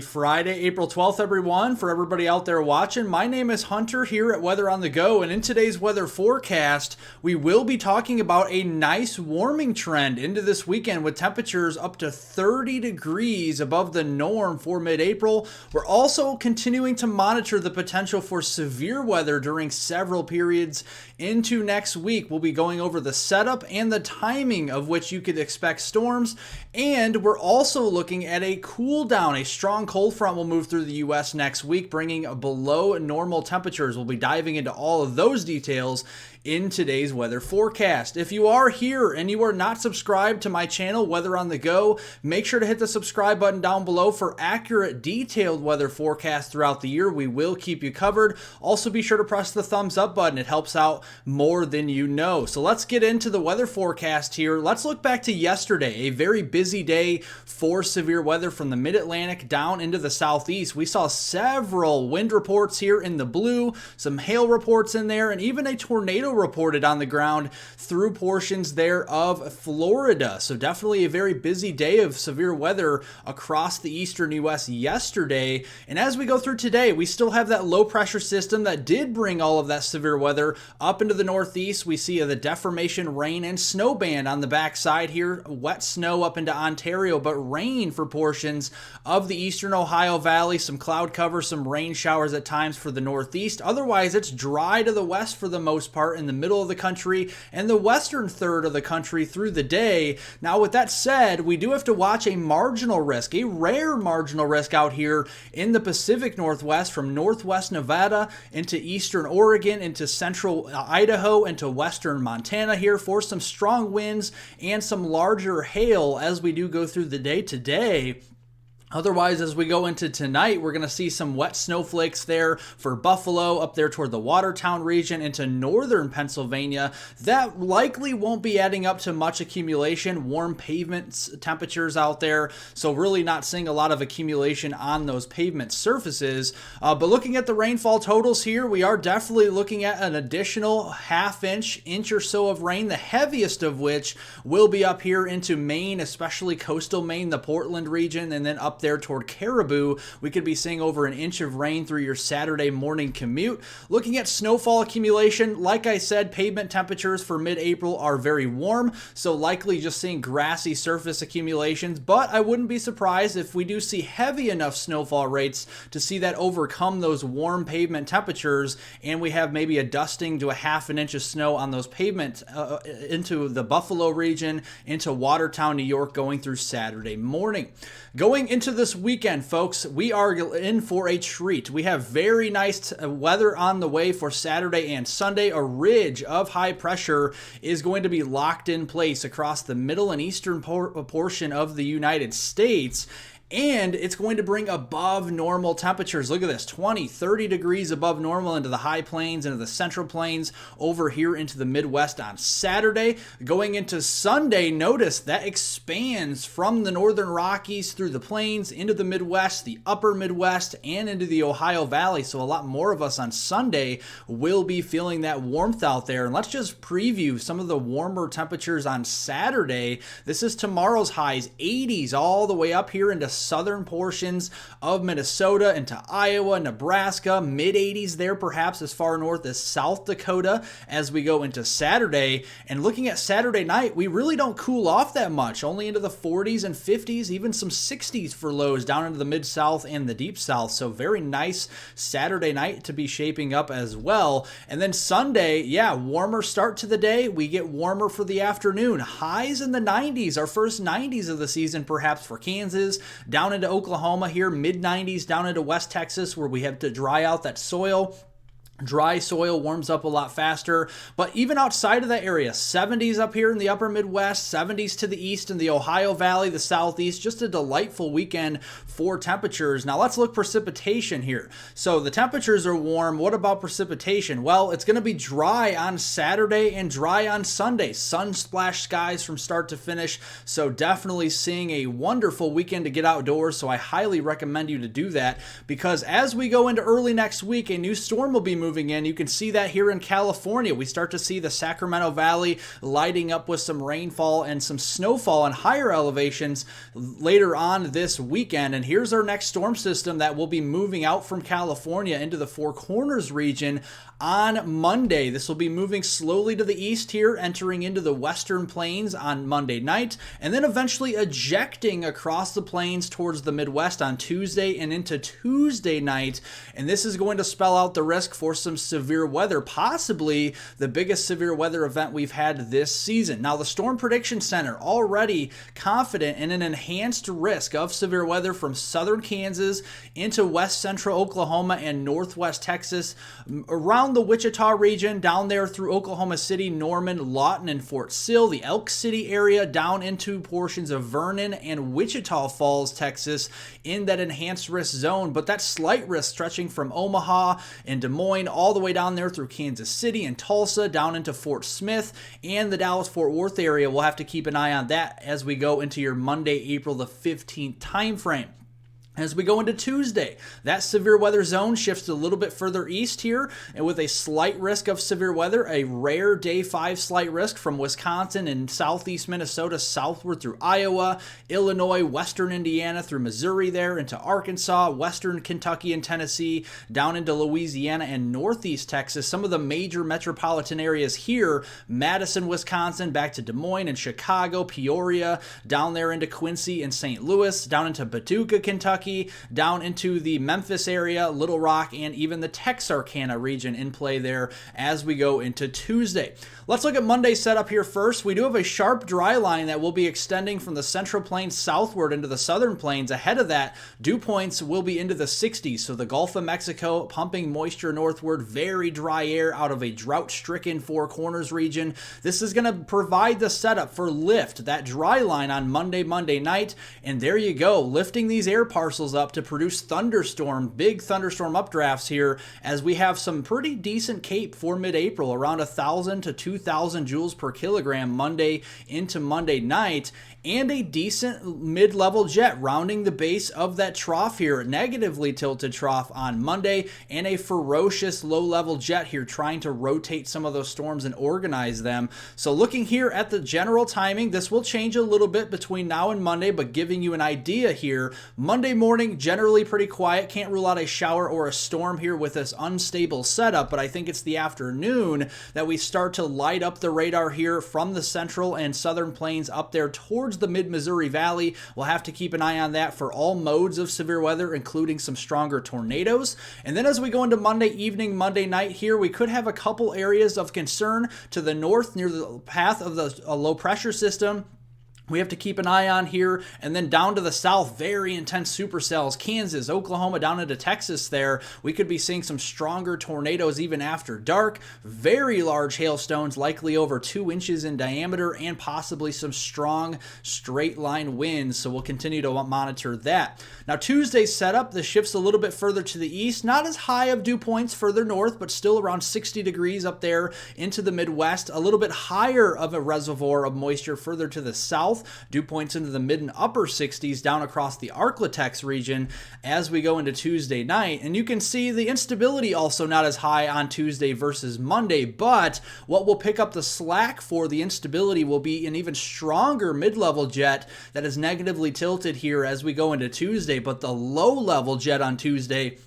Friday, April 12th, everyone. For everybody out there watching, my name is Hunter here at Weather on the Go, and in today's weather forecast, we will be talking about a nice warming trend into this weekend with temperatures up to 30 degrees above the norm for mid-April. We're also continuing to monitor the potential for severe weather during several periods into next week. We'll be going over the setup and the timing of which you could expect storms, and we're also looking at a cool down. A strong cold front will move through the U.S. next week, bringing below normal temperatures. We'll be diving into all of those details in today's weather forecast. If you are here and you are not subscribed to my channel, Weather on the Go, make sure to hit the subscribe button down below for accurate, detailed weather forecasts throughout the year. We will keep you covered. Also, be sure to press the thumbs up button. It helps out more than you know. So let's get into the weather forecast here. Let's look back to yesterday, a very busy day for severe weather from the mid-Atlantic down into the southeast. We saw several wind reports here in the blue, some hail reports in there, and even a tornado reported on the ground through portions there of Florida. So definitely a very busy day of severe weather across the eastern U.S. yesterday. And as we go through today, we still have that low pressure system that did bring all of that severe weather up into the northeast. We see the deformation, rain, and snow band on the backside here. Wet snow up into Ontario, but rain for portions of the eastern Ohio Valley. Some cloud cover, some rain showers at times for the northeast. Otherwise, it's dry to the west for the most part in the middle of the country and the western third of the country through the day. Now, with that said, we do have to watch a marginal risk, a rare marginal risk out here in the Pacific Northwest from northwest Nevada into eastern Oregon, into central Idaho, into western Montana here for some strong winds and some larger hail as we do go through the day today. Otherwise, as we go into tonight, we're going to see some wet snowflakes there for Buffalo, up there toward the Watertown region into northern Pennsylvania. That likely won't be adding up to much accumulation. Warm pavement temperatures out there, so really not seeing a lot of accumulation on those pavement surfaces. But looking at the rainfall totals here, we are definitely looking at an additional inch or so of rain, the heaviest of which will be up here into Maine, especially coastal Maine, the Portland region, and then up there toward Caribou. We could be seeing over an inch of rain through your Saturday morning commute. Looking at snowfall accumulation, like I said, pavement temperatures for mid-April are very warm, so likely just seeing grassy surface accumulations, but I wouldn't be surprised if we do see heavy enough snowfall rates to see that overcome those warm pavement temperatures, and we have maybe a dusting to a ½ inch of snow on those pavement into the Buffalo region, into Watertown, New York, going through Saturday morning. Going into this weekend, folks, we are in for a treat. We have very nice weather on the way for Saturday and Sunday. A ridge of high pressure is going to be locked in place across the middle and eastern portion of the United States. And it's going to bring above normal temperatures. Look at this, 20, 30 degrees above normal into the high plains, into the central plains, over here into the Midwest on Saturday. Going into Sunday, notice that expands from the northern Rockies through the plains, into the Midwest, the upper Midwest, and into the Ohio Valley. So a lot more of us on Sunday will be feeling that warmth out there. And let's just preview some of the warmer temperatures on Saturday. This is tomorrow's highs, 80s all the way up here into southern portions of Minnesota, into Iowa, Nebraska, mid-80s there perhaps as far north as South Dakota as we go into Saturday. And looking at Saturday night, we really don't cool off that much, only into the 40s and 50s, even some 60s for lows down into the mid-south and the deep south. So very nice Saturday night to be shaping up as well. And then Sunday, yeah, warmer start to the day. We get warmer for the afternoon. Highs in the 90s, our first 90s of the season perhaps for Kansas, down into Oklahoma here, mid-90s, down into West Texas where we have to dry out that soil. Dry soil warms up a lot faster, but even outside of that area, 70s up here in the upper Midwest, 70s to the east in the Ohio Valley, the southeast, just a delightful weekend for temperatures. Now let's look precipitation here. So the temperatures are warm. What about precipitation? Well, it's going to be dry on Saturday and dry on Sunday. Sun-splashed skies from start to finish, so definitely seeing a wonderful weekend to get outdoors, so I highly recommend you to do that because as we go into early next week, a new storm will be moving moving in. You can see that here in California. We start to see the Sacramento Valley lighting up with some rainfall and some snowfall on higher elevations later on this weekend. And here's our next storm system that will be moving out from California into the Four Corners region on Monday. This will be moving slowly to the east here, entering into the western plains on Monday night, and then eventually ejecting across the plains towards the Midwest on Tuesday and into Tuesday night. And this is going to spell out the risk for some severe weather, possibly the biggest severe weather event we've had this season. Now, the Storm Prediction Center already confident in an enhanced risk of severe weather from southern Kansas into west central Oklahoma and northwest Texas, around the Wichita region, down there through Oklahoma City, Norman, Lawton, and Fort Sill, the Elk City area, down into portions of Vernon and Wichita Falls, Texas, in that enhanced risk zone. But that slight risk stretching from Omaha and Des Moines all the way down there through Kansas City and Tulsa, down into Fort Smith and the Dallas-Fort Worth area. We'll have to keep an eye on that as we go into your Monday, April the 15th timeframe. As we go into Tuesday, that severe weather zone shifts a little bit further east here, and with a slight risk of severe weather, a rare day 5 slight risk from Wisconsin and southeast Minnesota southward through Iowa, Illinois, western Indiana through Missouri there into Arkansas, western Kentucky and Tennessee, down into Louisiana and northeast Texas. Some of the major metropolitan areas here: Madison, Wisconsin, back to Des Moines and Chicago, Peoria, down there into Quincy and St. Louis, down into Paducah, Kentucky, down into the Memphis area, Little Rock, and even the Texarkana region in play there as we go into Tuesday. Let's look at Monday's setup here first. We do have a sharp dry line that will be extending from the Central Plains southward into the Southern Plains. Ahead of that, dew points will be into the 60s, so the Gulf of Mexico pumping moisture northward, very dry air out of a drought-stricken Four Corners region. This is going to provide the setup for lift, that dry line on Monday night, and there you go, lifting these air parcels up to produce big thunderstorm updrafts here, as we have some pretty decent CAPE for mid-April, around 1,000 to 2,000 joules per kilogram Monday into Monday night, and a decent mid-level jet rounding the base of that trough here, negatively tilted trough on Monday, and a ferocious low-level jet here trying to rotate some of those storms and organize them. So looking here at the general timing, this will change a little bit between now and Monday, but giving you an idea here, Monday morning generally pretty quiet. Can't rule out a shower or a storm here with this unstable setup, but I think it's the afternoon that we start to light up the radar here from the central and southern plains up there towards the mid-Missouri Valley. We'll have to keep an eye on that for all modes of severe weather, including some stronger tornadoes. And then as we go into Monday evening, Monday night here, we could have a couple areas of concern to the north near the path of the low pressure system we have to keep an eye on here. And then down to the south, very intense supercells, Kansas, Oklahoma, down into Texas there. We could be seeing some stronger tornadoes even after dark. Very large hailstones, likely over 2 inches in diameter, and possibly some strong straight line winds. So we'll continue to monitor that. Now Tuesday's setup, the shifts a little bit further to the east. Not as high of dew points further north, but still around 60 degrees up there into the Midwest. A little bit higher of a reservoir of moisture further to the south. Dew points into the mid and upper 60s down across the Arklatex region as we go into Tuesday night. And you can see the instability also not as high on Tuesday versus Monday, but what will pick up the slack for the instability will be an even stronger mid-level jet that is negatively tilted here as we go into Tuesday. But the low-level jet on Tuesday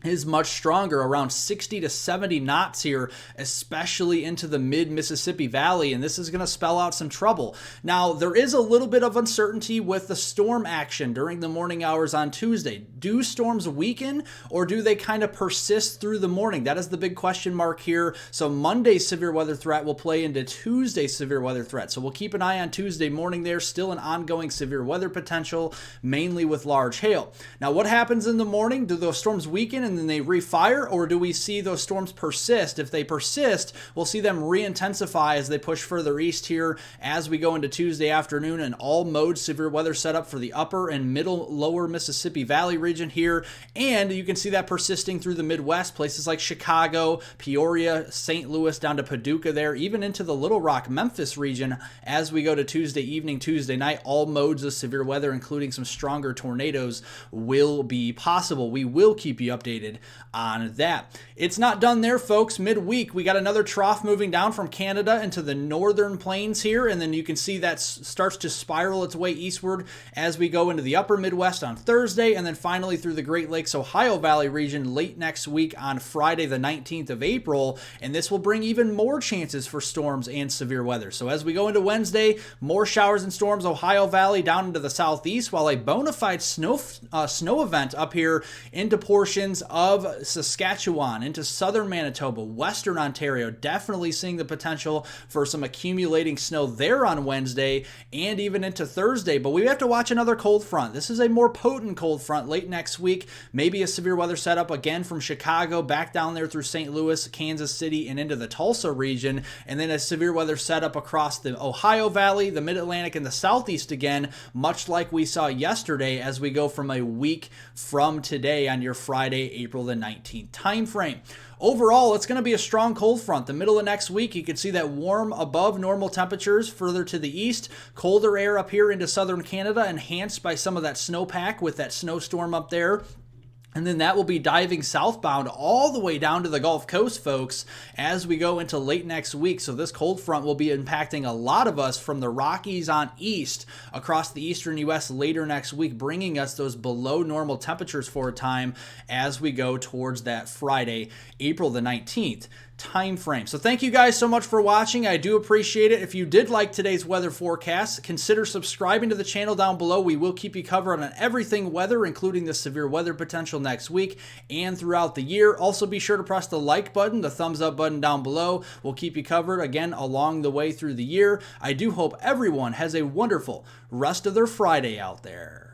is much stronger, around 60 to 70 knots here, especially into the mid-Mississippi Valley, and this is going to spell out some trouble. Now, there is a little bit of uncertainty with the storm action during the morning hours on Tuesday. Do storms weaken, or do they kind of persist through the morning? That is the big question mark here. So Monday's severe weather threat will play into Tuesday's severe weather threat. So we'll keep an eye on Tuesday morning there, still an ongoing severe weather potential, mainly with large hail. Now, what happens in the morning? Do those storms weaken and then they refire, or do we see those storms persist? If they persist, we'll see them re-intensify as they push further east here as we go into Tuesday afternoon, and all modes severe weather setup for the upper and middle lower Mississippi Valley region here. And you can see that persisting through the Midwest, places like Chicago, Peoria, St. Louis, down to Paducah there, even into the Little Rock, Memphis region as we go to Tuesday evening, Tuesday night. All modes of severe weather, including some stronger tornadoes, will be possible. We will keep you updated updated on that. It's not done there, folks. Midweek, we got another trough moving down from Canada into the northern plains here, and then you can see that starts to spiral its way eastward as we go into the upper Midwest on Thursday, and then finally through the Great Lakes, Ohio Valley region late next week on Friday the 19th of April, and this will bring even more chances for storms and severe weather. So as we go into Wednesday, more showers and storms, Ohio Valley down into the southeast, while a bona fide snow event up here into portions of Saskatchewan, into southern Manitoba, western Ontario, definitely seeing the potential for some accumulating snow there on Wednesday and even into Thursday. But we have to watch another cold front. This is a more potent cold front late next week. Maybe a severe weather setup again from Chicago back down there through St. Louis, Kansas City, and into the Tulsa region. And then a severe weather setup across the Ohio Valley, the Mid-Atlantic, and the Southeast again, much like we saw yesterday as we go from a week from today on your Friday, April the 19th time frame. Overall, it's going to be a strong cold front. The middle of next week, you can see that warm above normal temperatures further to the east. Colder air up here into southern Canada, enhanced by some of that snowpack with that snowstorm up there. And then that will be diving southbound all the way down to the Gulf Coast, folks, as we go into late next week. So this cold front will be impacting a lot of us from the Rockies on east across the eastern U.S. later next week, bringing us those below normal temperatures for a time as we go towards that Friday, April the 19th. time frame. So thank you guys so much for watching. I do appreciate it. If you did like today's weather forecast, consider subscribing to the channel down below. We will keep you covered on everything weather, including the severe weather potential next week and throughout the year. Also, be sure to press the like button, the thumbs up button down below. We'll keep you covered again along the way through the year. I do hope everyone has a wonderful rest of their Friday out there.